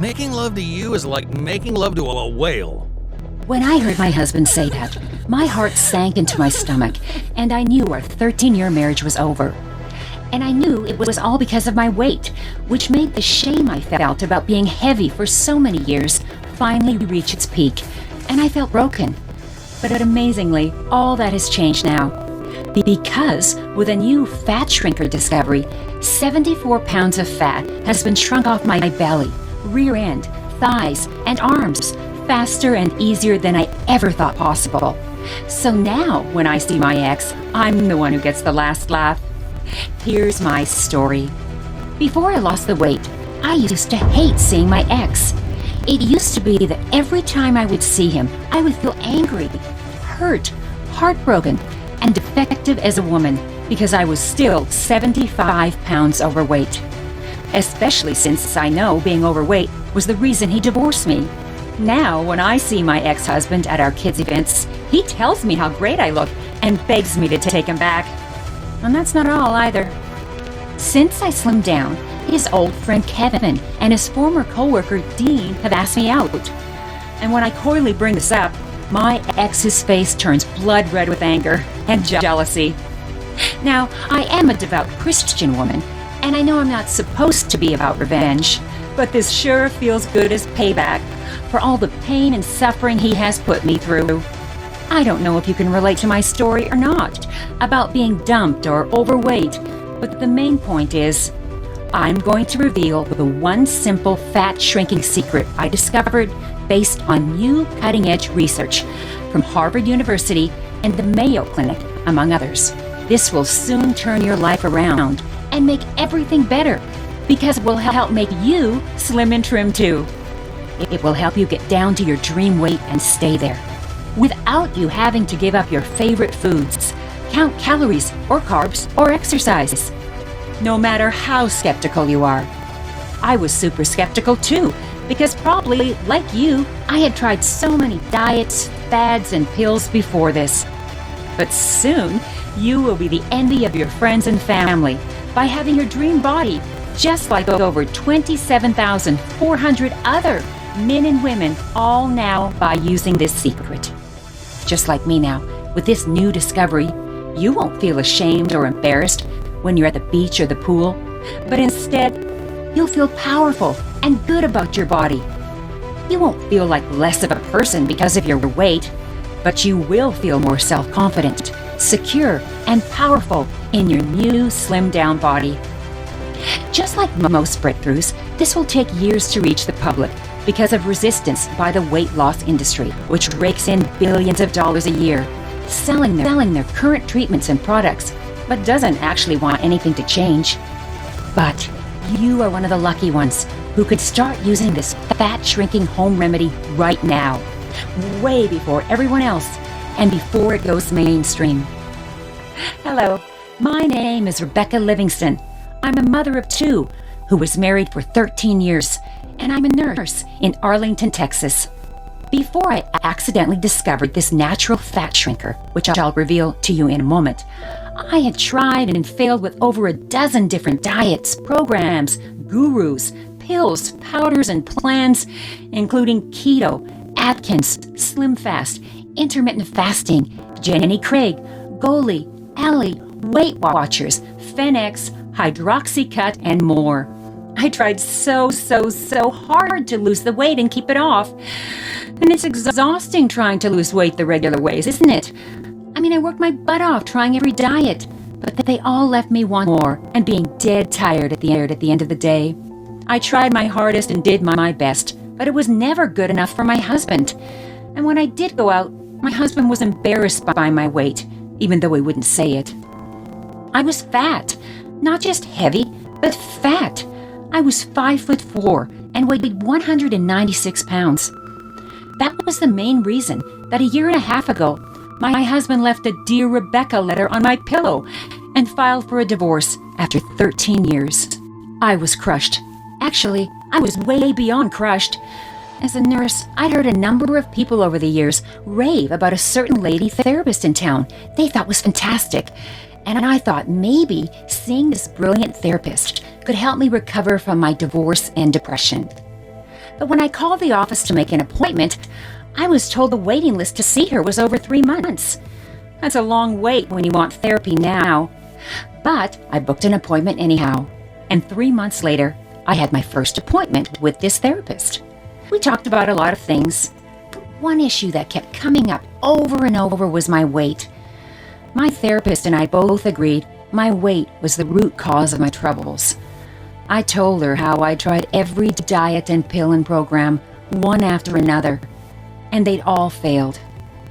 Making love to you is like making love to a whale. When I heard my husband say that, my heart sank into my stomach, and I knew our 13-year marriage was over. And I knew it was all because of my weight, which made the shame I felt about being heavy for so many years finally reach its peak, and I felt broken. But amazingly, all that has changed now. Because with a new fat shrinker discovery, 74 pounds of fat has been shrunk off my belly, rear end, thighs, and arms faster and easier than I ever thought possible. So now, when I see my ex, I'm the one who gets the last laugh. Here's my story. Before I lost the weight, I used to hate seeing my ex. It used to be that every time I would see him, I would feel angry, hurt, heartbroken, and defective as a woman because I was still 75 pounds overweight. Especially since I know being overweight was the reason he divorced me. Now, when I see my ex-husband at our kids' events, he tells me how great I look and begs me to take him back. And that's not all either. Since I slimmed down, his old friend Kevin and his former co-worker Dean have asked me out. And when I coyly bring this up, my ex's face turns blood red with anger and jealousy. Now, I am a devout Christian woman, and I know I'm not supposed to be about revenge, but this sure feels good as payback for all the pain and suffering he has put me through. I don't know if you can relate to my story or not, about being dumped or overweight, but the main point is, I'm going to reveal the one simple fat shrinking secret I discovered based on new cutting-edge research from Harvard University and the Mayo Clinic, among others. This will soon turn your life around and make everything better, because it will help make you slim and trim too. It will help you get down to your dream weight and stay there, without you having to give up your favorite foods, count calories or carbs or exercise. No matter how skeptical you are. I was super skeptical too, because probably, like you, I had tried so many diets, fads, and pills before this. But soon, you will be the envy of your friends and family by having your dream body, just like over 27,400 other men and women, all now by using this secret. Just like me now, with this new discovery, you won't feel ashamed or embarrassed when you're at the beach or the pool, but instead, you'll feel powerful and good about your body. You won't feel like less of a person because of your weight, but you will feel more self-confident, secure, and powerful in your new slimmed-down body. Just like most breakthroughs, this will take years to reach the public because of resistance by the weight loss industry, which rakes in billions of dollars a year, selling their current treatments and products, but doesn't actually want anything to change. But you are one of the lucky ones who could start using this fat-shrinking home remedy right now, way before everyone else and before it goes mainstream. Hello, my name is Rebecca Livingston. I'm a mother of 2 who was married for 13 years, and I'm a nurse in Arlington, Texas. Before I accidentally discovered this natural fat shrinker, which I'll reveal to you in a moment, I had tried and failed with over a dozen different diets, programs, gurus, pills, powders, and plans, including keto, Atkins, Slim Fast, intermittent fasting, Jenny Craig, Goli, Ellie, Weight Watchers, Phenex, Hydroxycut, and more. I tried so hard to lose the weight and keep it off. And it's exhausting trying to lose weight the regular ways, isn't it? I mean, I worked my butt off trying every diet, but they all left me wanting more and being dead tired at the end of the day. I tried my hardest and did my best, but it was never good enough for my husband. And when I did go out, my husband was embarrassed by my weight, even though he wouldn't say it. I was fat, not just heavy, but fat. I was 5'4" and weighed 196 pounds. That was the main reason that a year and a half ago, my husband left a Dear Rebecca letter on my pillow and filed for a divorce after 13 years. I was crushed. Actually, I was way beyond crushed. As a nurse, I'd heard a number of people over the years rave about a certain lady therapist in town they thought was fantastic. And I thought maybe seeing this brilliant therapist could help me recover from my divorce and depression. But when I called the office to make an appointment, I was told the waiting list to see her was over 3 months. That's a long wait when you want therapy now. But I booked an appointment anyhow. And 3 months later, I had my first appointment with this therapist. We talked about a lot of things. But one issue that kept coming up over and over was my weight. My therapist and I both agreed my weight was the root cause of my troubles. I told her how I tried every diet and pill and program, one after another, and they'd all failed.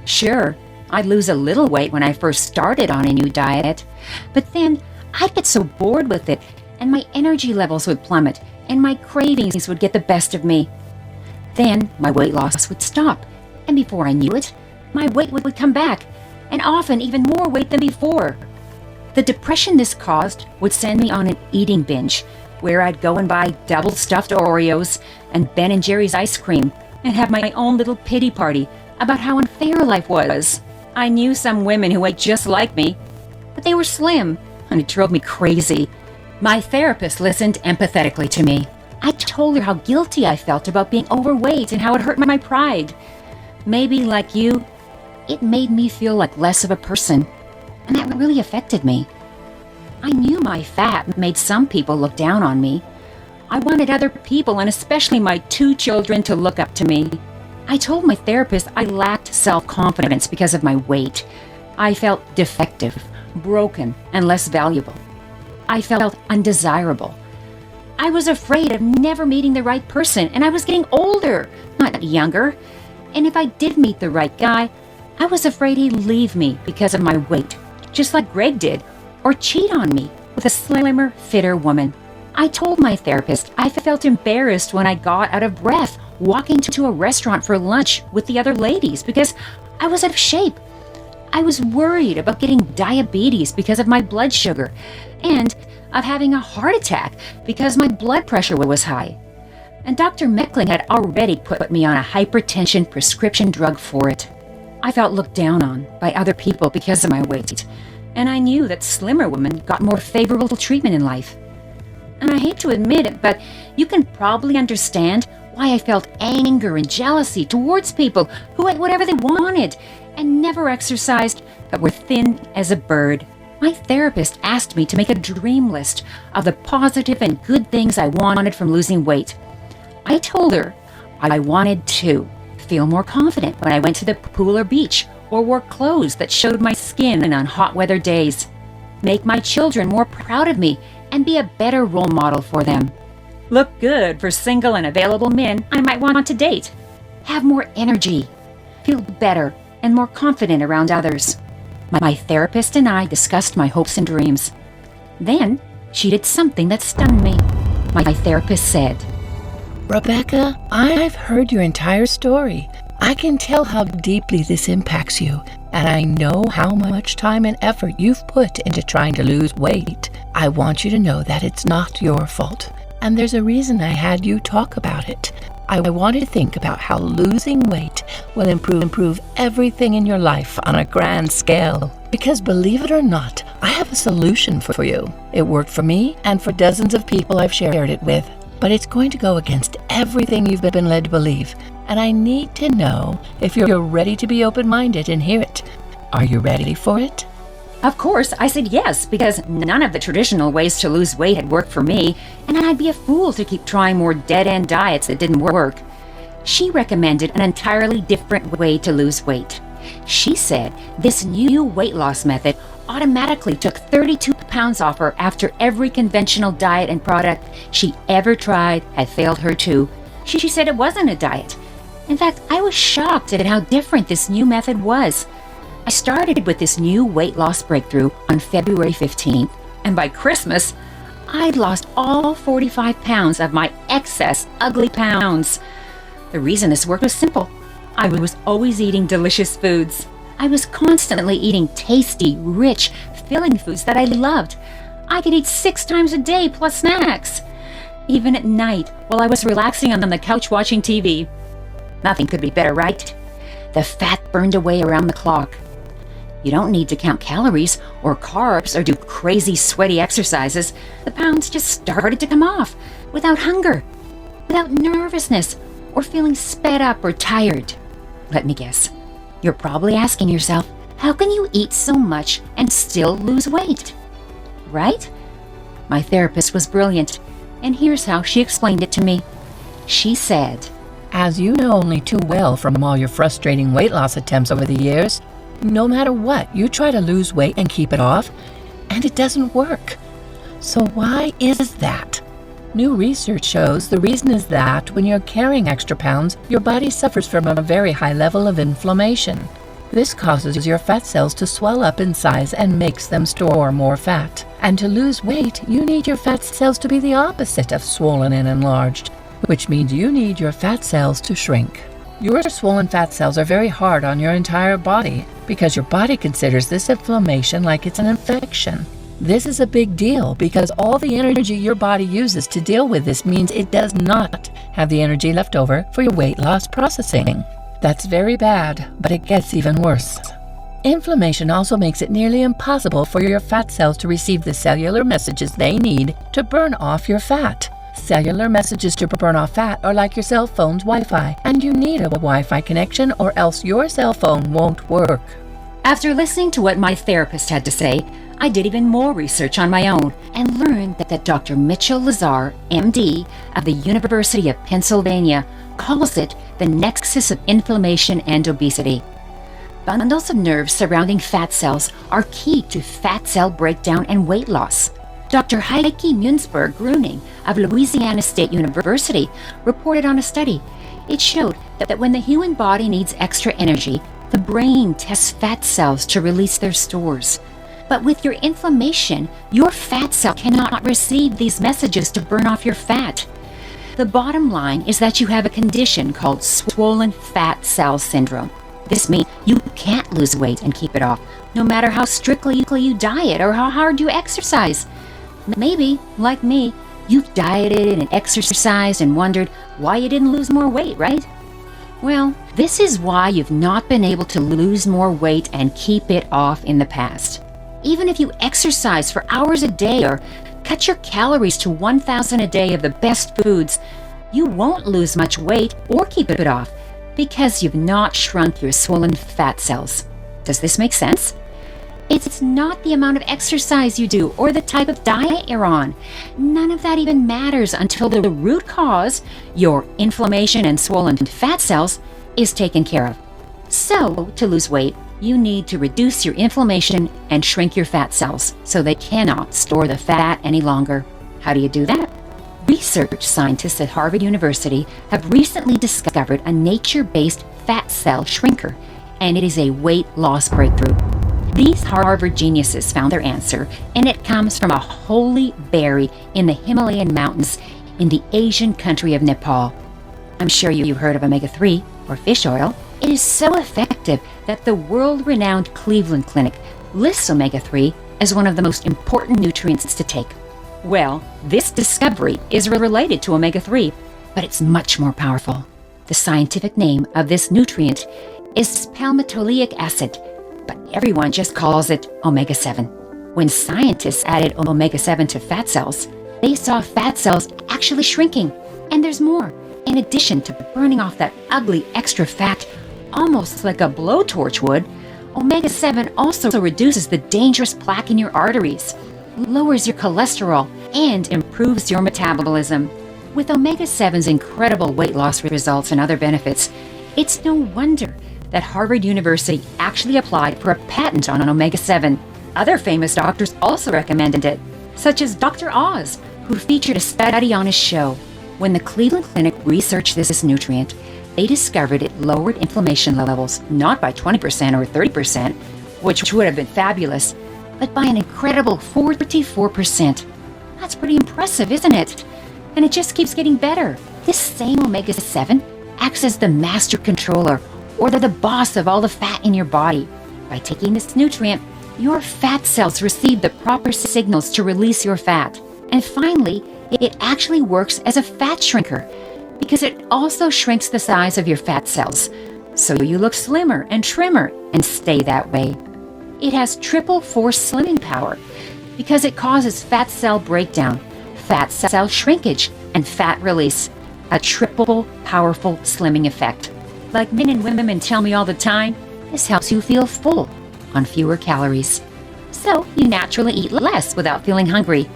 Sure, I'd lose a little weight when I first started on a new diet, but then I'd get so bored with it, and my energy levels would plummet, and my cravings would get the best of me. Then my weight loss would stop, and before I knew it, my weight would come back, and often even more weight than before. The depression this caused would send me on an eating binge, where I'd go and buy double stuffed Oreos and Ben & Jerry's ice cream and have my own little pity party about how unfair life was. I knew some women who ate just like me, but they were slim, and it drove me crazy. My therapist listened empathetically to me. I told her how guilty I felt about being overweight and how it hurt my pride. Maybe, like you, it made me feel like less of a person, and that really affected me. I knew my fat made some people look down on me. I wanted other people, and especially my 2 children, to look up to me. I told my therapist I lacked self-confidence because of my weight. I felt defective, broken, and less valuable. I felt undesirable. I was afraid of never meeting the right person, and I was getting older, not younger. And if I did meet the right guy, I was afraid he'd leave me because of my weight, just like Greg did, or cheat on me with a slimmer, fitter woman. I told my therapist I felt embarrassed when I got out of breath walking to a restaurant for lunch with the other ladies because I was out of shape. I was worried about getting diabetes because of my blood sugar and of having a heart attack because my blood pressure was high. And Dr. Meckling had already put me on a hypertension prescription drug for it. I felt looked down on by other people because of my weight, and I knew that slimmer women got more favorable treatment in life. And I hate to admit it, but you can probably understand why I felt anger and jealousy towards people who ate whatever they wanted and never exercised but were thin as a bird. My therapist asked me to make a dream list of the positive and good things I wanted from losing weight. I told her I wanted to feel more confident when I went to the pool or beach, or wore clothes that showed my skin on hot weather days, make my children more proud of me, and be a better role model for them. Look good for single and available men I might want to date. Have more energy. Feel better and more confident around others. My therapist and I discussed my hopes and dreams. Then she did something that stunned me. My therapist said, "Rebecca, I've heard your entire story. I can tell how deeply this impacts you, and I know how much time and effort you've put into trying to lose weight. I want you to know that it's not your fault, and there's a reason I had you talk about it. I wanted to think about how losing weight will improve everything in your life on a grand scale. Because believe it or not, I have a solution for you. It worked for me and for dozens of people I've shared it with. But it's going to go against everything you've been led to believe. And I need to know if you're ready to be open-minded and hear it. Are you ready for it?" Of course, I said yes, because none of the traditional ways to lose weight had worked for me, and I'd be a fool to keep trying more dead-end diets that didn't work. She recommended an entirely different way to lose weight. She said this new weight loss method automatically took 32 pounds off her after every conventional diet and product she ever tried had failed her too. She said it wasn't a diet. In fact, I was shocked at how different this new method was. I started with this new weight loss breakthrough on February 15th, and by Christmas, I'd lost all 45 pounds of my excess ugly pounds. The reason this worked was simple. I was always eating delicious foods. I was constantly eating tasty, rich, filling foods that I loved. I could eat 6 times a day plus snacks. Even at night, while I was relaxing on the couch watching TV. Nothing could be better, right? The fat burned away around the clock. You don't need to count calories or carbs or do crazy sweaty exercises. The pounds just started to come off without hunger, without nervousness or feeling sped up or tired. Let me guess. You're probably asking yourself, how can you eat so much and still lose weight? Right? My therapist was brilliant, and here's how she explained it to me. She said, As you know only too well from all your frustrating weight loss attempts over the years, no matter what, you try to lose weight and keep it off, and it doesn't work. So why is that? New research shows the reason is that when you're carrying extra pounds, your body suffers from a very high level of inflammation. This causes your fat cells to swell up in size and makes them store more fat. And to lose weight, you need your fat cells to be the opposite of swollen and enlarged, which means you need your fat cells to shrink. Your swollen fat cells are very hard on your entire body because your body considers this inflammation like it's an infection. This is a big deal because all the energy your body uses to deal with this means it does not have the energy left over for your weight loss processing. That's very bad, but it gets even worse. Inflammation also makes it nearly impossible for your fat cells to receive the cellular messages they need to burn off your fat. Cellular messages to burn off fat are like your cell phone's Wi-Fi, and you need a Wi-Fi connection or else your cell phone won't work. After listening to what my therapist had to say, I did even more research on my own and learned that Dr. Mitchell Lazar, MD, of the University of Pennsylvania, calls it the nexus of inflammation and obesity. Bundles of nerves surrounding fat cells are key to fat cell breakdown and weight loss. Dr. Heike Munzberg-Gruning of Louisiana State University reported on a study. It showed that when the human body needs extra energy, the brain tests fat cells to release their stores. But with your inflammation, your fat cell cannot receive these messages to burn off your fat. The bottom line is that you have a condition called swollen fat cell syndrome. This means you can't lose weight and keep it off, no matter how strictly you diet or how hard you exercise. Maybe, like me, you've dieted and exercised and wondered why you didn't lose more weight, right? Well, this is why you've not been able to lose more weight and keep it off in the past. Even if you exercise for hours a day or cut your calories to 1,000 a day of the best foods, you won't lose much weight or keep it off because you've not shrunk your swollen fat cells. Does this make sense? It's not the amount of exercise you do or the type of diet you're on. None of that even matters until the root cause, your inflammation and swollen fat cells, is taken care of. So, to lose weight, you need to reduce your inflammation and shrink your fat cells so they cannot store the fat any longer. How do you do that? Research scientists at Harvard University have recently discovered a nature-based fat cell shrinker, and it is a weight loss breakthrough. These Harvard geniuses found their answer, and it comes from a holy berry in the Himalayan mountains in the Asian country of Nepal. I'm sure you've heard of omega-3, or fish oil. It is so effective that the world-renowned Cleveland Clinic lists omega-3 as one of the most important nutrients to take. Well, this discovery is related to omega-3, but it's much more powerful. The scientific name of this nutrient is palmitoleic acid, but everyone just calls it omega-7. When scientists added omega-7 to fat cells, they saw fat cells actually shrinking. And there's more. In addition to burning off that ugly extra fat, almost like a blowtorch would, omega-7 also reduces the dangerous plaque in your arteries, lowers your cholesterol, and improves your metabolism. With omega-7's incredible weight loss results and other benefits, it's no wonder that Harvard University actually applied for a patent on omega-7. Other famous doctors also recommended it, such as Dr. Oz, who featured a study on his show. When the Cleveland Clinic researched this nutrient, they discovered it lowered inflammation levels, not by 20% or 30%, which would have been fabulous, but by an incredible 44%. That's pretty impressive, isn't it? And it just keeps getting better. This same omega-7 acts as the master controller, or the boss of all the fat in your body. By taking this nutrient, your fat cells receive the proper signals to release your fat. And finally, it actually works as a fat shrinker because it also shrinks the size of your fat cells, so you look slimmer and trimmer and stay that way. It has triple force slimming power because it causes fat cell breakdown, fat cell shrinkage, and fat release. a triple powerful slimming effect. Like men and women tell me all the time, this helps you feel full on fewer calories. So you naturally eat less without feeling hungry,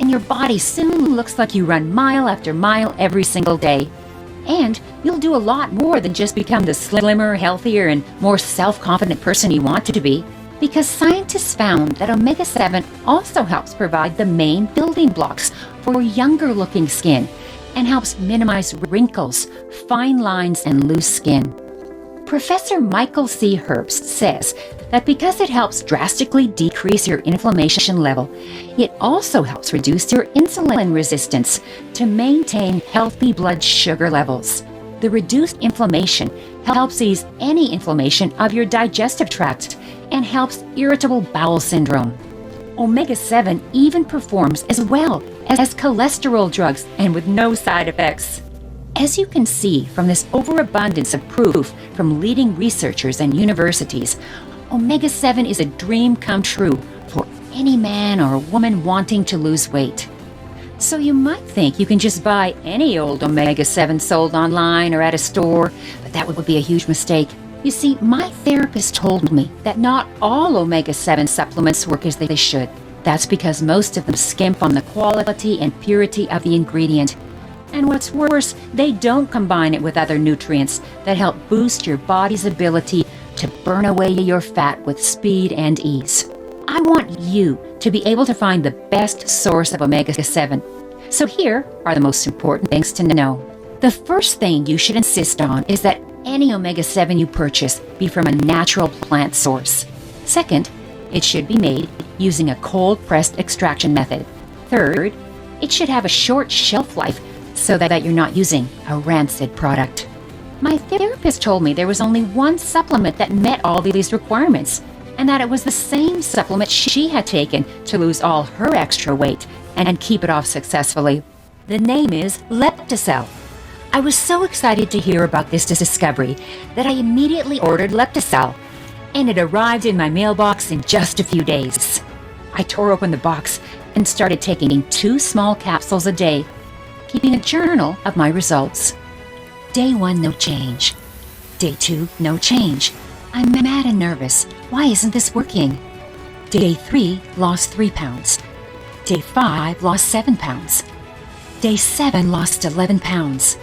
and your body soon looks like you run mile after mile every single day. And you'll do a lot more than just become the slimmer, healthier, and more self-confident person you want to be, because scientists found that omega-7 also helps provide the main building blocks for younger-looking skin and helps minimize wrinkles, fine lines, and loose skin. Professor Michael C. Herbst says that because it helps drastically decrease your inflammation level, it also helps reduce your insulin resistance to maintain healthy blood sugar levels. The reduced inflammation helps ease any inflammation of your digestive tract and helps irritable bowel syndrome. Omega-7 even performs as well as cholesterol drugs and with no side effects. As you can see from this overabundance of proof from leading researchers and universities, omega-7 is a dream come true for any man or woman wanting to lose weight. So you might think you can just buy any old omega-7 sold online or at a store, but that would be a huge mistake. You see, my therapist told me that not all omega-7 supplements work as they should. That's because most of them skimp on the quality and purity of the ingredient. And what's worse, they don't combine it with other nutrients that help boost your body's ability to burn away your fat with speed and ease. I want you to be able to find the best source of omega-7. So here are the most important things to know. The first thing you should insist on is that any omega-7 you purchase be from a natural plant source. Second, it should be made using a cold-pressed extraction method. Third, it should have a short shelf life so that you're not using a rancid product. My therapist told me there was only one supplement that met all these requirements, and that it was the same supplement she had taken to lose all her extra weight and keep it off successfully. The name is Lepticell. I was so excited to hear about this discovery that I immediately ordered Lepticell, and it arrived in my mailbox in just a few days. I tore open the box and started taking 2 small capsules a day, keeping a journal of my results. Day 1, no change. Day 2, no change. I'm mad and nervous. Why isn't this working? Day 3, lost 3 pounds. Day 5, lost 7 pounds. Day 7, lost 11 pounds.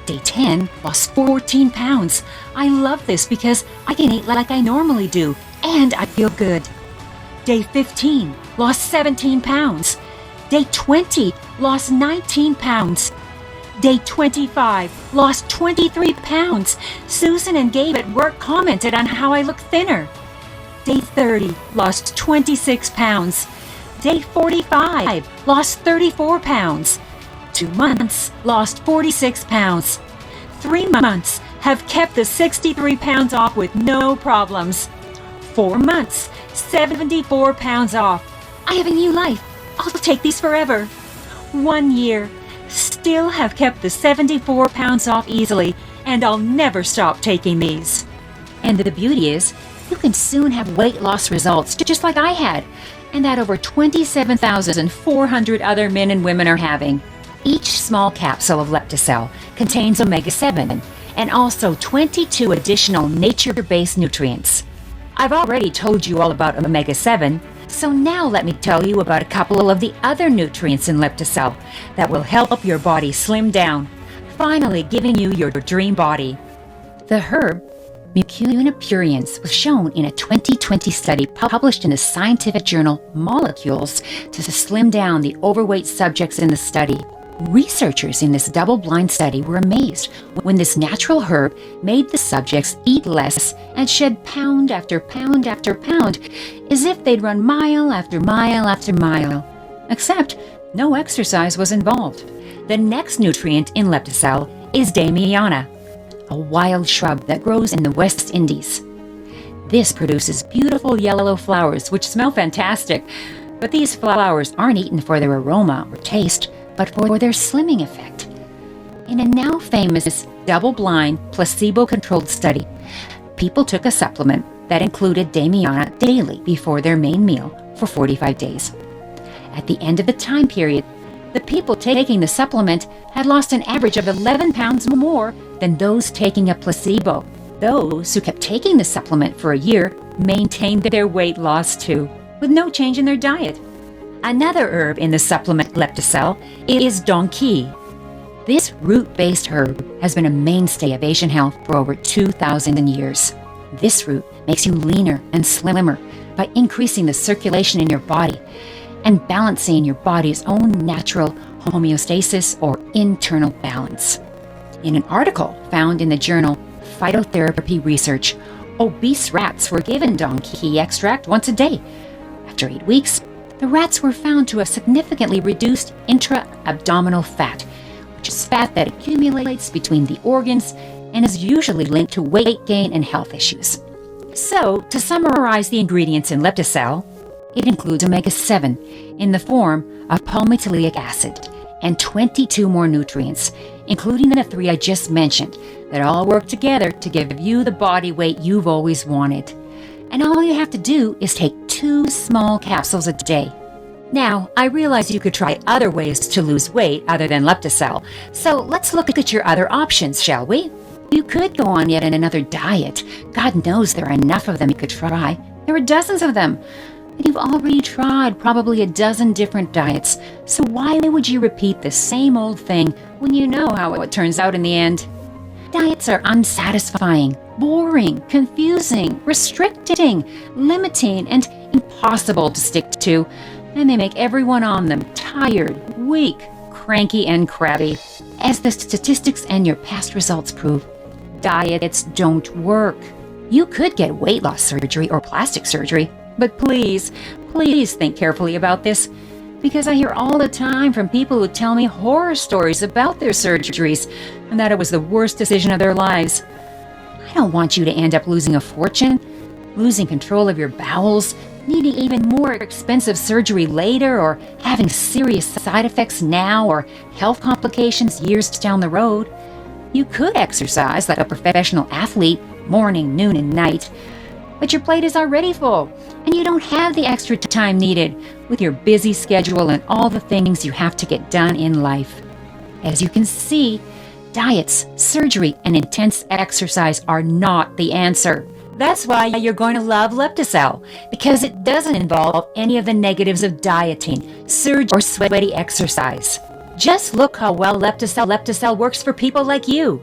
Day 10, lost 14 pounds. I love this because I can eat like I normally do, and I feel good. Day 15, lost 17 pounds. Day 20, lost 19 pounds. Day 25, lost 23 pounds. Susan and Gabe at work commented on how I look thinner. Day 30, lost 26 pounds. Day 45, lost 34 pounds. 2 months, lost 46 pounds. 3 months, have kept the 63 pounds off with no problems. 4 months, 74 pounds off. I have a new life. I'll take these forever. 1 year, still have kept the 74 pounds off easily, and I'll never stop taking these. And the beauty is, you can soon have weight loss results just like I had, and that over 27,400 other men and women are having. Each small capsule of Lepticell contains omega-7 and also 22 additional nature-based nutrients. I've already told you all about omega-7, so now let me tell you about a couple of the other nutrients in Lepticell that will help your body slim down, finally giving you your dream body. The herb Mucuna pruriens was shown in a 2020 study published in the scientific journal Molecules to slim down the overweight subjects in the study. Researchers in this double-blind study were amazed when this natural herb made the subjects eat less and shed pound after pound after pound, as if they'd run mile after mile after mile. Except no exercise was involved. The next nutrient in Lepticell is Damiana, a wild shrub that grows in the West Indies. This produces beautiful yellow flowers which smell fantastic, but these flowers aren't eaten for their aroma or taste, but for their slimming effect. In a now famous double-blind, placebo-controlled study, people took a supplement that included Damiana daily before their main meal for 45 days. At the end of the time period, the people taking the supplement had lost an average of 11 pounds more than those taking a placebo. Those who kept taking the supplement for a year maintained their weight loss too, with no change in their diet. Another herb in the supplement Lepticell is donkey. This root-based herb has been a mainstay of Asian health for over 2,000 years. This root makes you leaner and slimmer by increasing the circulation in your body and balancing your body's own natural homeostasis or internal balance. In an article found in the journal Phytotherapy Research, obese rats were given donkey extract once a day. After 8 weeks, the rats were found to have significantly reduced intra-abdominal fat, which is fat that accumulates between the organs and is usually linked to weight gain and health issues. So, to summarize the ingredients in Lepticell, it includes omega-7 in the form of palmitoleic acid and 22 more nutrients, including the 3 I just mentioned, that all work together to give you the body weight you've always wanted. And all you have to do is take 2 small capsules a day. Now, I realize you could try other ways to lose weight other than Lepticell, so let's look at your other options, shall we? You could go on yet another diet. God knows there are enough of them you could try. There are dozens of them. And you've already tried probably a dozen different diets, so why would you repeat the same old thing when you know how it turns out in the end? Diets are unsatisfying, boring, confusing, restricting, limiting, and impossible to stick to, and they make everyone on them tired, weak, cranky, and crabby. As the statistics and your past results prove, diets don't work. You could get weight loss surgery or plastic surgery, but please think carefully about this, because I hear all the time from people who tell me horror stories about their surgeries and that it was the worst decision of their lives. I don't want you to end up losing a fortune, losing control of your bowels, needing even more expensive surgery later, or having serious side effects now or health complications years down the road. You could exercise like a professional athlete morning, noon, and night, but your plate is already full, and you don't have the extra time needed with your busy schedule and all the things you have to get done in life. As you can see, diets, surgery, and intense exercise are not the answer. That's why you're going to love Lepticell, because it doesn't involve any of the negatives of dieting, surgery, or sweaty exercise. Just look how well Lepticell works for people like you.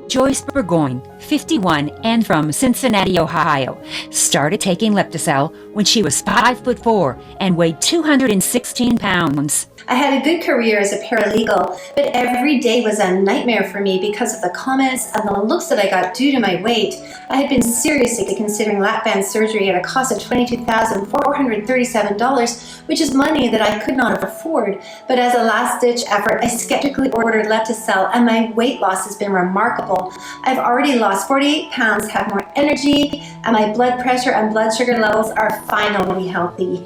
Joyce Burgoyne, 51, and from Cincinnati, Ohio, started taking Lepticell when she was 5'4" and weighed 216 pounds. I had a good career as a paralegal, but every day was a nightmare for me because of the comments and the looks that I got due to my weight. I had been seriously considering lap band surgery at a cost of $22,437, which is money that I could not afford. But as a last-ditch effort, I skeptically ordered Lepticell, and my weight loss has been remarkable. I've already lost 48 pounds, have more energy, and my blood pressure and blood sugar levels are finally healthy.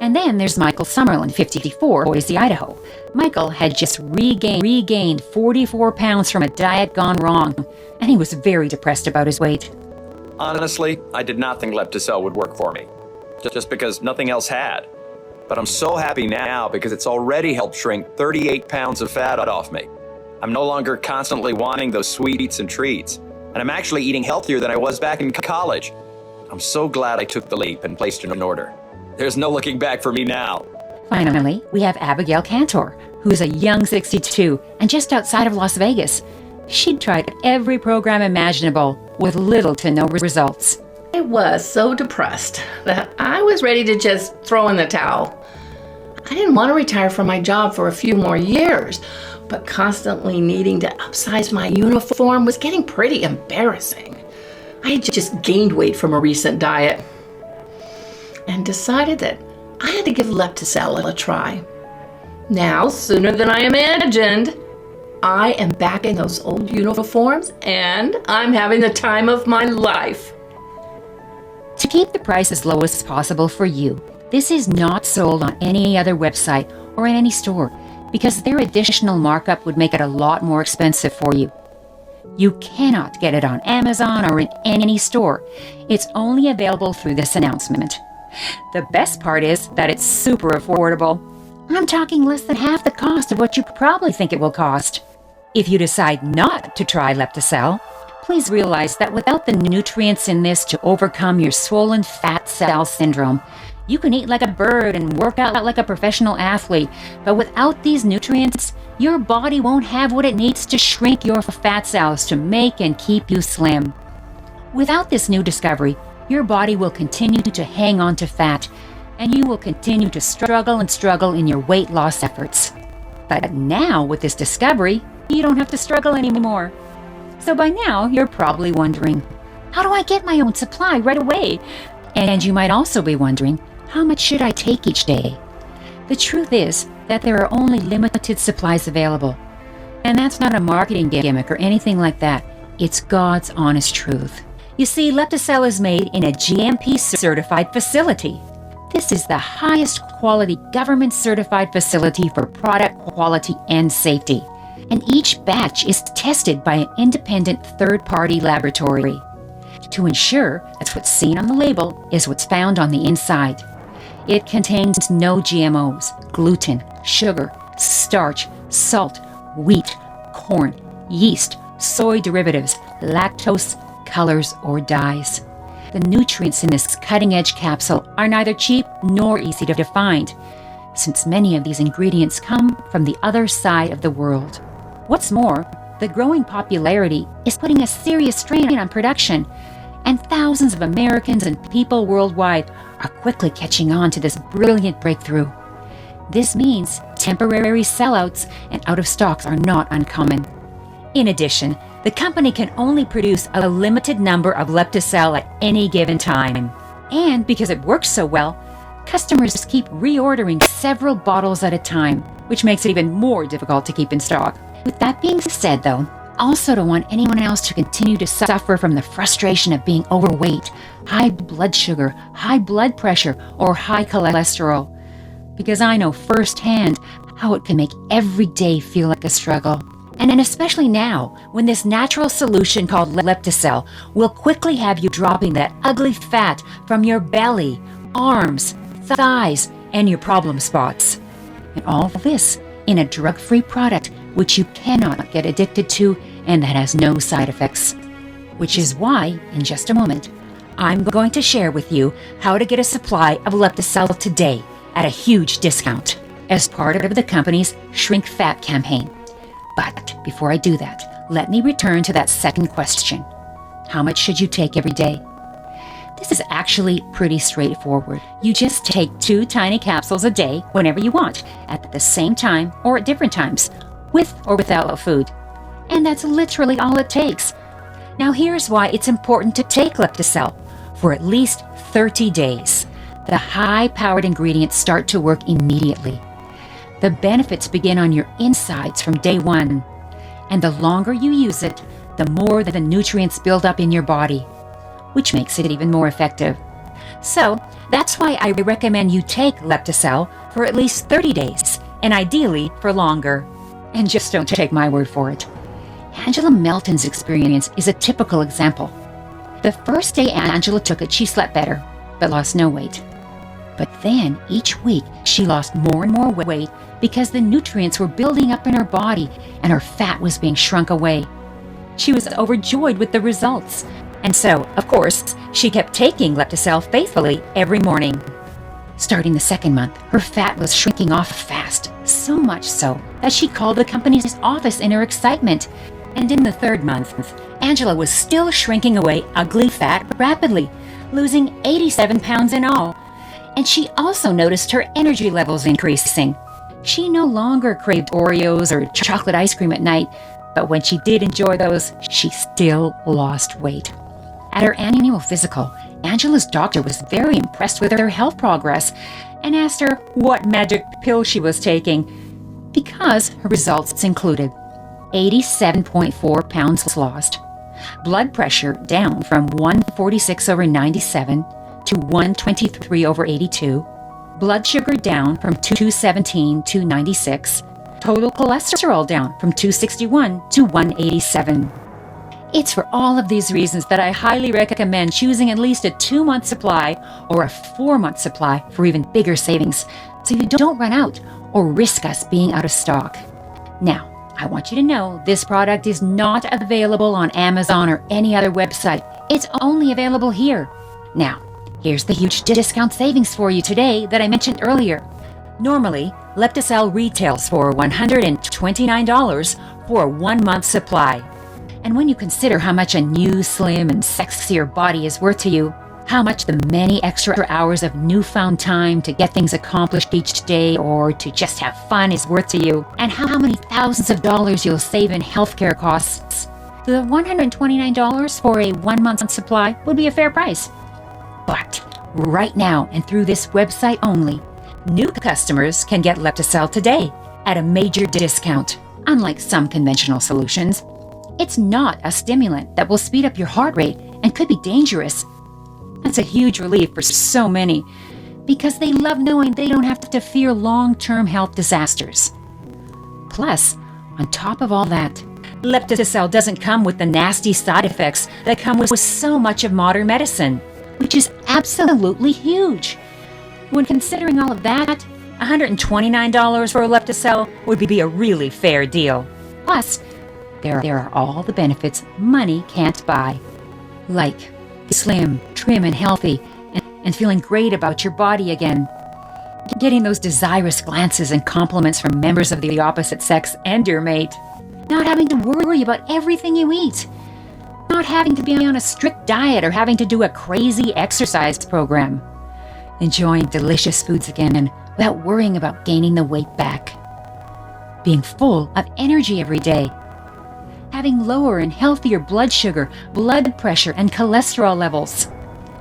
And then there's Michael Summerlin, 54, Boise, Idaho. Michael had just regained 44 pounds from a diet gone wrong, and he was very depressed about his weight. Honestly, I did not think Lepticell would work for me, just because nothing else had. But I'm so happy now because it's already helped shrink 38 pounds of fat off me. I'm no longer constantly wanting those sweets and treats, and I'm actually eating healthier than I was back in college. I'm so glad I took the leap and placed it in order. There's no looking back for me now. Finally, we have Abigail Cantor, who is a young 62 and just outside of Las Vegas. She'd tried every program imaginable with little to no results. I was so depressed that I was ready to just throw in the towel. I didn't want to retire from my job for a few more years, but constantly needing to upsize my uniform was getting pretty embarrassing. I had just gained weight from a recent diet and decided that I had to give Lepticell a try. Now, sooner than I imagined, I am back in those old uniforms and I'm having the time of my life. To keep the price as low as possible for you, this is not sold on any other website or in any store, because their additional markup would make it a lot more expensive for you. You cannot get it on Amazon or in any store. It's only available through this announcement. The best part is that it's super affordable. I'm talking less than half the cost of what you probably think it will cost. If you decide not to try Lepticell, please realize that without the nutrients in this to overcome your swollen fat cell syndrome, you can eat like a bird and work out like a professional athlete, but without these nutrients, your body won't have what it needs to shrink your fat cells to make and keep you slim. Without this new discovery, your body will continue to hang on to fat, and you will continue to struggle in your weight loss efforts. But now, with this discovery, you don't have to struggle anymore. So by now, you're probably wondering, how do I get my own supply right away? And you might also be wondering, how much should I take each day? The truth is that there are only limited supplies available. And that's not a marketing gimmick or anything like that. It's God's honest truth. You see, Lepticell is made in a GMP-certified facility. This is the highest quality government-certified facility for product quality and safety. And each batch is tested by an independent third-party laboratory to ensure that what's seen on the label is what's found on the inside. It contains no GMOs, gluten, sugar, starch, salt, wheat, corn, yeast, soy derivatives, lactose, colors, or dyes. The nutrients in this cutting-edge capsule are neither cheap nor easy to find, since many of these ingredients come from the other side of the world. What's more, the growing popularity is putting a serious strain on production, and thousands of Americans and people worldwide are quickly catching on to this brilliant breakthrough. This means temporary sellouts and out of stocks are not uncommon. In addition, the company can only produce a limited number of Lepticell at any given time. And because it works so well, customers keep reordering several bottles at a time, which makes it even more difficult to keep in stock. With that being said, though, I also don't want anyone else to continue to suffer from the frustration of being overweight, high blood sugar, high blood pressure, or high cholesterol, because I know firsthand how it can make every day feel like a struggle. And especially now, when this natural solution called Lepticell will quickly have you dropping that ugly fat from your belly, arms, thighs, and your problem spots. And all this in a drug-free product which you cannot get addicted to and that has no side effects. Which is why, in just a moment, I'm going to share with you how to get a supply of Lepticell today at a huge discount as part of the company's Shrink Fat campaign. But before I do that, let me return to that second question. How much should you take every day? This is actually pretty straightforward. You just take 2 tiny capsules a day whenever you want, at the same time or at different times, with or without food. And that's literally all it takes. Now here's why it's important to take Lepticell for at least 30 days. The high-powered ingredients start to work immediately. The benefits begin on your insides from day 1. And the longer you use it, the more that the nutrients build up in your body, which makes it even more effective. So that's why I recommend you take Lepticell for at least 30 days, and ideally for longer. And just don't take my word for it. Angela Melton's experience is a typical example. The first day Angela took it, she slept better, but lost no weight. But then, each week, she lost more and more weight because the nutrients were building up in her body and her fat was being shrunk away. She was overjoyed with the results. And so, of course, she kept taking Lepticell faithfully every morning. Starting the second month, her fat was shrinking off fast, so much so that she called the company's office in her excitement. And in the third month, Angela was still shrinking away ugly fat rapidly, losing 87 pounds in all. And she also noticed her energy levels increasing. She no longer craved Oreos or chocolate ice cream at night, but when she did enjoy those, she still lost weight. At her annual physical, Angela's doctor was very impressed with her health progress and asked her what magic pill she was taking, because her results included 87.4 pounds lost, blood pressure down from 146/97 to 123/82, blood sugar down from 217 to 96, total cholesterol down from 261 to 187. It's for all of these reasons that I highly recommend choosing at least a 2-month supply or a 4-month supply for even bigger savings, so you don't run out or risk us being out of stock. Now, I want you to know this product is not available on Amazon or any other website. It's only available here. Now, here's the huge discount savings for you today that I mentioned earlier. Normally, Lepticell retails for $129 for a 1-month supply. And when you consider how much a new, slim, and sexier body is worth to you, how much the many extra hours of newfound time to get things accomplished each day or to just have fun is worth to you, and how many thousands of dollars you'll save in healthcare costs, the $129 for a 1-month supply would be a fair price. But right now and through this website only, new customers can get Lepticell today at a major discount. Unlike some conventional solutions, it's not a stimulant that will speed up your heart rate and could be dangerous. That's a huge relief for so many, because they love knowing they don't have to fear long-term health disasters. Plus, on top of all that, Lepticell doesn't come with the nasty side effects that come with so much of modern medicine, which is absolutely huge. When considering all of that, $129 for a Lepticell would be a really fair deal. Plus, there are all the benefits money can't buy, like slim, trim, and healthy, and feeling great about your body again. Getting those desirous glances and compliments from members of the opposite sex and your mate. Not having to worry about everything you eat. Not having to be on a strict diet or having to do a crazy exercise program. Enjoying delicious foods again and without worrying about gaining the weight back. Being full of energy every day. Having lower and healthier blood sugar, blood pressure, and cholesterol levels.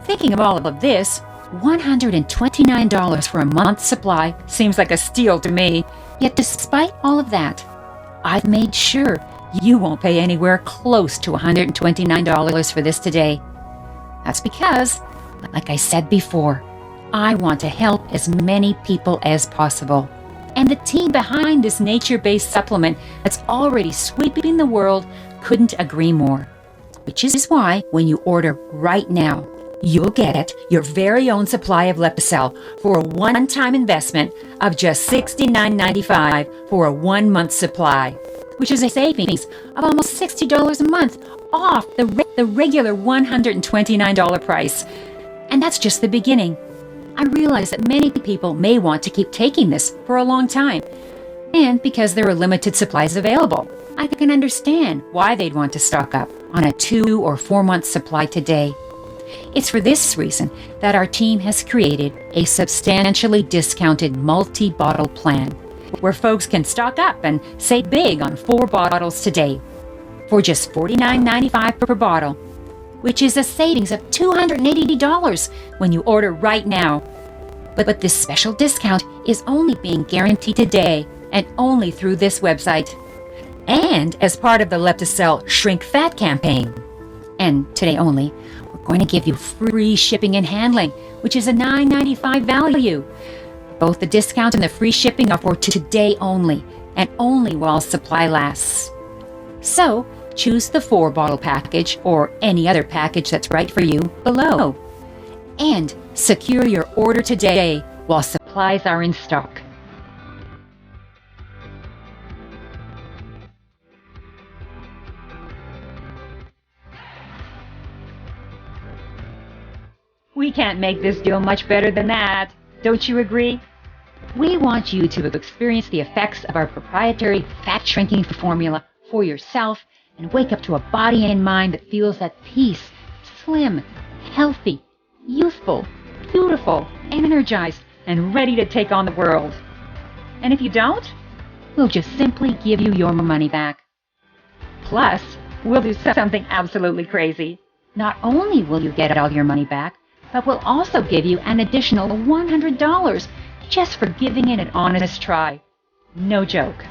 Thinking of all of this, $129 for a month's supply seems like a steal to me. Yet despite all of that, I've made sure you won't pay anywhere close to $129 for this today. That's because, like I said before, I want to help as many people as possible. And the team behind this nature-based supplement that's already sweeping the world couldn't agree more. Which is why, when you order right now, you'll get your very own supply of Lepticell for a one-time investment of just $69.95 for a 1-month supply, which is a savings of almost $60 a month off the regular $129 price. And that's just the beginning. I realize that many people may want to keep taking this for a long time, and because there are limited supplies available, I can understand why they'd want to stock up on a 2 or 4-month supply today. It's for this reason that our team has created a substantially discounted multi-bottle plan, where folks can stock up and save big on 4 bottles today for just $49.95 per bottle, which is a savings of $280 when you order right now. But this special discount is only being guaranteed today and only through this website, and as part of the Lepticell Shrink Fat campaign. And today only, we're going to give you free shipping and handling, which is a $9.95 value. Both the discount and the free shipping are for today only, and only while supply lasts. So, choose the 4-bottle package or any other package that's right for you below. And secure your order today while supplies are in stock. We can't make this deal much better than that. Don't you agree? We want you to experience the effects of our proprietary fat-shrinking formula for yourself and wake up to a body and mind that feels at peace, slim, healthy, youthful, beautiful, energized, and ready to take on the world. And if you don't, we'll just simply give you your money back. Plus, we'll do something absolutely crazy. Not only will you get all your money back, but we'll also give you an additional $100 just for giving it an honest try. No joke.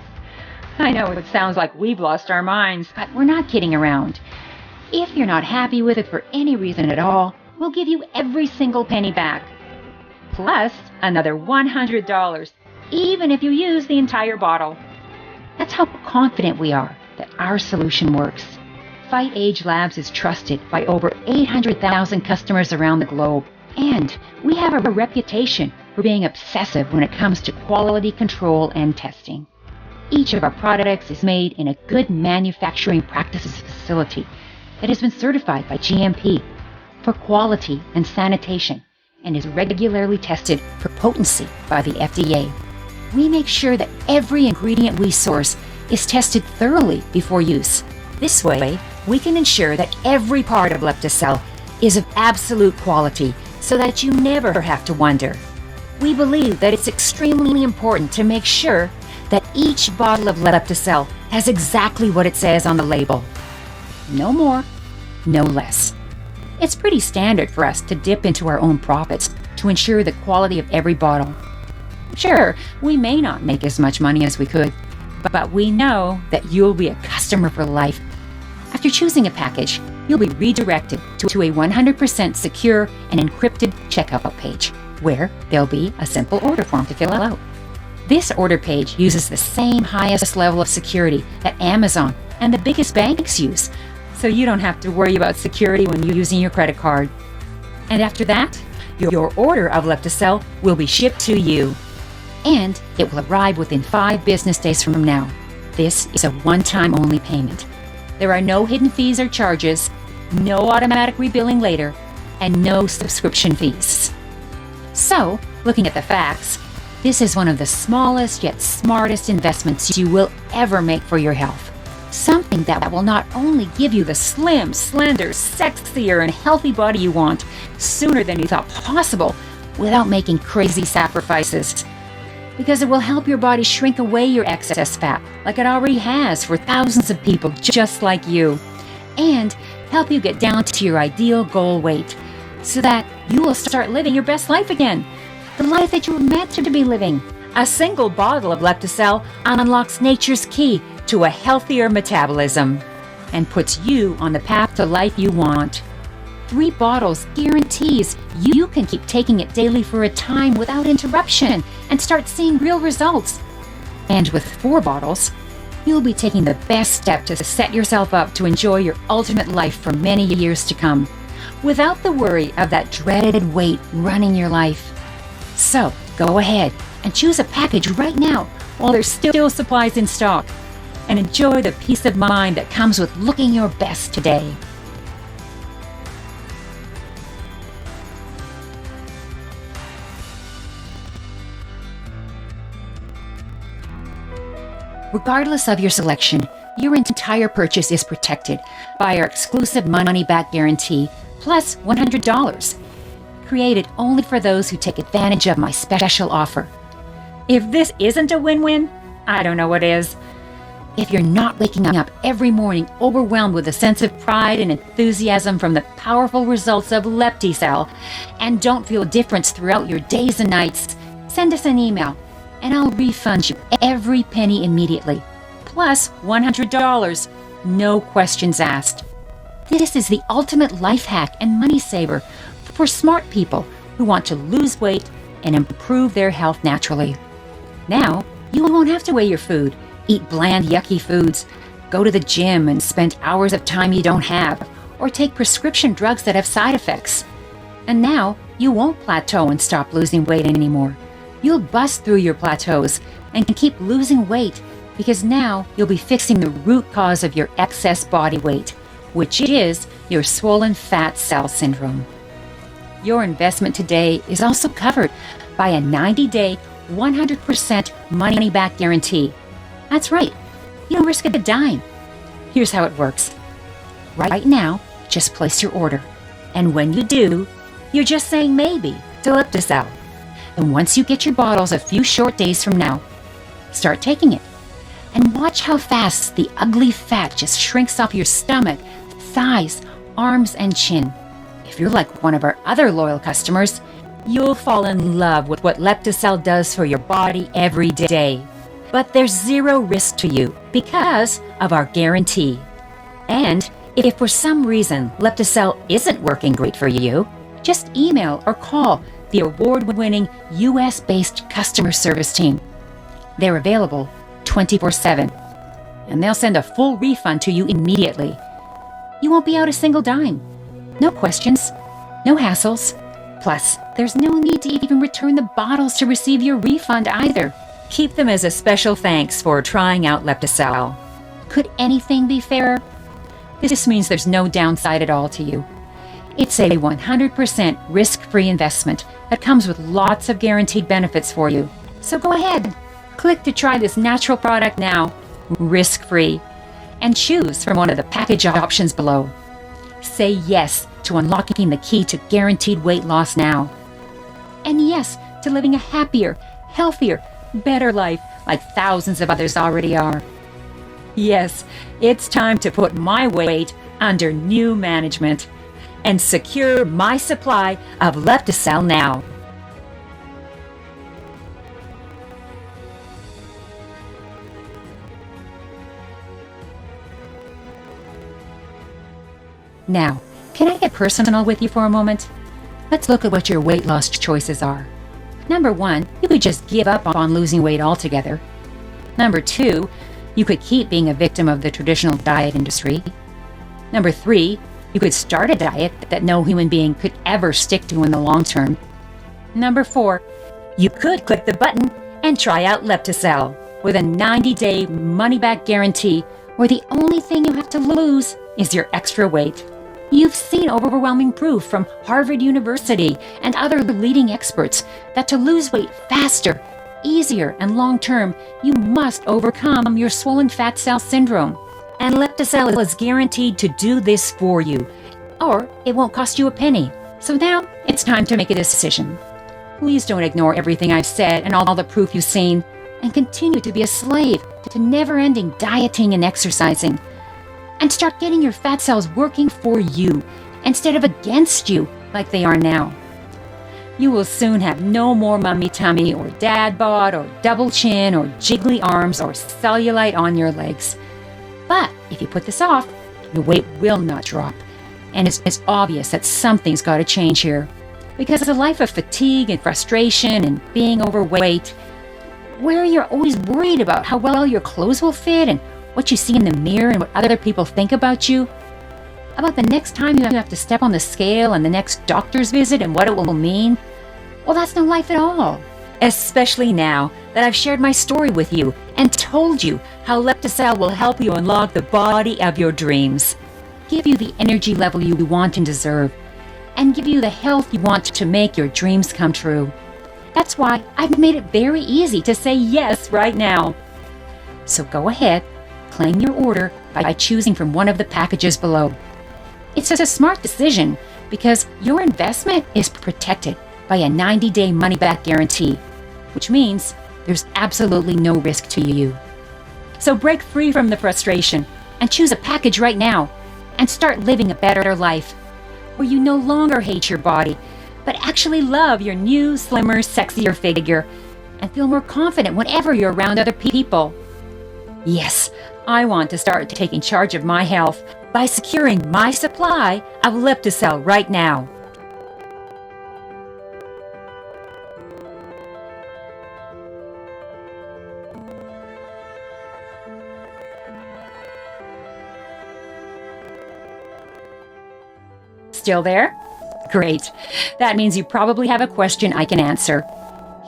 I know it sounds like we've lost our minds, but we're not kidding around. If you're not happy with it for any reason at all, we'll give you every single penny back. Plus another $100, even if you use the entire bottle. That's how confident we are that our solution works. Fight Age Labs is trusted by over 800,000 customers around the globe, and we have a reputation for being obsessive when it comes to quality control and testing. Each of our products is made in a good manufacturing practices facility that has been certified by GMP for quality and sanitation and is regularly tested for potency by the FDA. We make sure that every ingredient we source is tested thoroughly before use. This way, we can ensure that every part of Lepticell is of absolute quality so that you never have to wonder. We believe that it's extremely important to make sure that each bottle of Lepticell has exactly what it says on the label. No more, no less. It's pretty standard for us to dip into our own profits to ensure the quality of every bottle. Sure, we may not make as much money as we could, but we know that you'll be a customer for life. After choosing a package, you'll be redirected to a 100% secure and encrypted checkout page, where there'll be a simple order form to fill out. This order page uses the same highest level of security that Amazon and the biggest banks use, so you don't have to worry about security when you're using your credit card. And after that, your order of Lepticell will be shipped to you, and it will arrive within 5 business days from now. This is a one-time only payment. There are no hidden fees or charges, no automatic rebilling later, and no subscription fees. So, looking at the facts, this is one of the smallest yet smartest investments you will ever make for your health. Something that will not only give you the slim, slender, sexier, and healthy body you want sooner than you thought possible without making crazy sacrifices. Because it will help your body shrink away your excess fat like it already has for thousands of people just like you. And help you get down to your ideal goal weight so that you will start living your best life again. The life that you were meant to be living. A single bottle of Lepticell unlocks nature's key to a healthier metabolism and puts you on the path to life you want. 3 bottles guarantees you can keep taking it daily for a time without interruption and start seeing real results. And with 4 bottles, you'll be taking the best step to set yourself up to enjoy your ultimate life for many years to come, without the worry of that dreaded weight running your life. So, go ahead and choose a package right now while there's still supplies in stock, and enjoy the peace of mind that comes with looking your best today. Regardless of your selection, your entire purchase is protected by our exclusive money-back guarantee, plus $100, created only for those who take advantage of my special offer. If this isn't a win-win, I don't know what is. If you're not waking up every morning overwhelmed with a sense of pride and enthusiasm from the powerful results of Lepticell and don't feel a difference throughout your days and nights, send us an email and I'll refund you every penny immediately, plus $100, no questions asked. This is the ultimate life hack and money saver for smart people who want to lose weight and improve their health naturally. Now, you won't have to weigh your food, eat bland, yucky foods, go to the gym and spend hours of time you don't have, or take prescription drugs that have side effects. And now, you won't plateau and stop losing weight anymore. You'll bust through your plateaus and can keep losing weight because now you'll be fixing the root cause of your excess body weight, which is your swollen fat cell syndrome. Your investment today is also covered by a 90-day, 100% money-back guarantee. That's right, you don't risk a dime. Here's how it works. Right now, just place your order. And when you do, you're just saying maybe to Lepticell. And once you get your bottles a few short days from now, start taking it. And watch how fast the ugly fat just shrinks off your stomach, thighs, arms, and chin. If you're like one of our other loyal customers, you'll fall in love with what Lepticell does for your body every day. But there's zero risk to you because of our guarantee. And if for some reason Lepticell isn't working great for you, just email or call the award-winning US-based customer service team. They're available 24/7, and they'll send a full refund to you immediately. You won't be out a single dime. No questions, no hassles, Plus, there's no need to even return the bottles to receive your refund either. Keep them as a special thanks for trying out Lepticell. Could anything be fairer? This means there's no downside at all to you. It's a 100% risk-free investment that comes with lots of guaranteed benefits for you. So go ahead, click to try this natural product now, risk-free, and choose from one of the package options below. Say yes to unlocking the key to guaranteed weight loss now. And yes to living a happier, healthier, better life like thousands of others already are. Yes, it's time to put my weight under new management and secure my supply of Lepticell now. Now, can I get personal with you for a moment? Let's look at what your weight loss choices are. Number 1, you could just give up on losing weight altogether. Number 2, you could keep being a victim of the traditional diet industry. Number 3, you could start a diet that no human being could ever stick to in the long term. Number 4, you could click the button and try out Lepticell with a 90-day money-back guarantee where the only thing you have to lose is your extra weight. You've seen overwhelming proof from Harvard University and other leading experts that to lose weight faster, easier, and long-term, you must overcome your swollen fat cell syndrome. And Lepticell is guaranteed to do this for you, or it won't cost you a penny. So now it's time to make a decision. Please don't ignore everything I've said and all the proof you've seen, and continue to be a slave to never-ending dieting and exercising. And start getting your fat cells working for you instead of against you like they are now. You will soon have no more mummy tummy or dad bod or double chin or jiggly arms or cellulite on your legs. But if you put this off, your weight will not drop. And it's obvious that something's got to change here. Because a life of fatigue and frustration and being overweight, where you're always worried about how well your clothes will fit and what you see in the mirror and what other people think about you, about the next time you have to step on the scale and the next doctor's visit and what it will mean, well, that's no life at all. Especially now that I've shared my story with you and told you how Lepticell will help you unlock the body of your dreams, give you the energy level you want and deserve, and give you the health you want to make your dreams come true. That's why I've made it very easy to say yes right now. So go ahead, claim your order by choosing from one of the packages below. It's a smart decision because your investment is protected by a 90-day money-back guarantee, which means there's absolutely no risk to you. So break free from the frustration and choose a package right now and start living a better life where you no longer hate your body, but actually love your new, slimmer, sexier figure and feel more confident whenever you're around other people. Yes, I want to start taking charge of my health by securing my supply of Lepticell right now. Still there? Great. That means you probably have a question I can answer.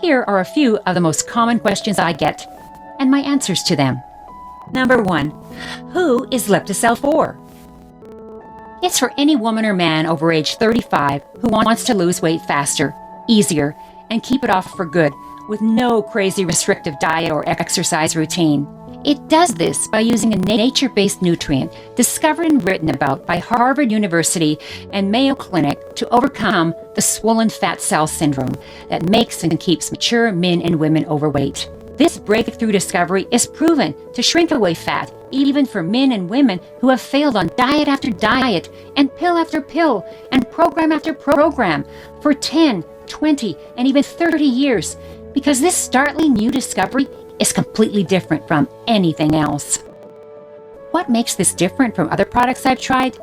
Here are a few of the most common questions I get, and my answers to them. Number 1, who is Lepticell for? It's for any woman or man over age 35 who wants to lose weight faster, easier, and keep it off for good with no crazy restrictive diet or exercise routine. It does this by using a nature-based nutrient discovered and written about by Harvard University and Mayo Clinic to overcome the swollen fat cell syndrome that makes and keeps mature men and women overweight. This breakthrough discovery is proven to shrink away fat, even for men and women who have failed on diet after diet and pill after pill and program after program for 10, 20, and even 30 years, because this startling new discovery is completely different from anything else. What makes this different from other products I've tried?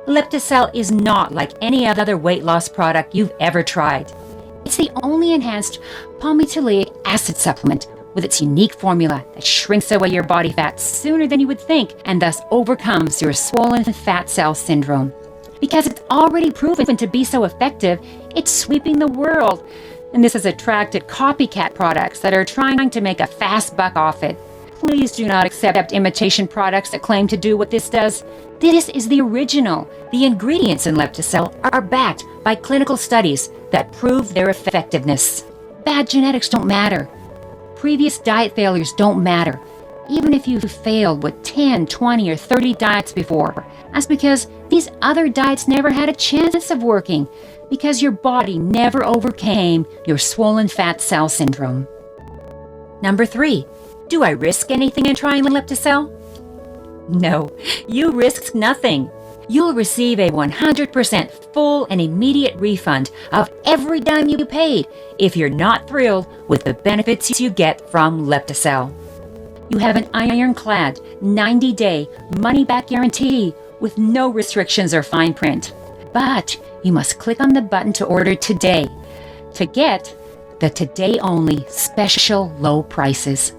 Lepticell is not like any other weight loss product you've ever tried. It's the only enhanced palmitoleic acid supplement with its unique formula that shrinks away your body fat sooner than you would think and thus overcomes your swollen fat cell syndrome. Because it's already proven to be so effective, It's sweeping the world. And this has attracted copycat products that are trying to make a fast buck off it. Please do not accept imitation products that claim to do what this does. This is the original. The ingredients in Lepticell are backed by clinical studies that prove their effectiveness. Bad genetics don't matter. Previous diet failures don't matter. Even if you've failed with 10, 20, or 30 diets before, that's because these other diets never had a chance of working, because your body never overcame your swollen fat cell syndrome. Number 3. Do I risk anything in trying Lepticell? No, you risk nothing. You'll receive a 100% full and immediate refund of every dime you paid if you're not thrilled with the benefits you get from Lepticell. You have an ironclad 90-day money-back guarantee with no restrictions or fine print. But you must click on the button to order today to get the today-only special low prices.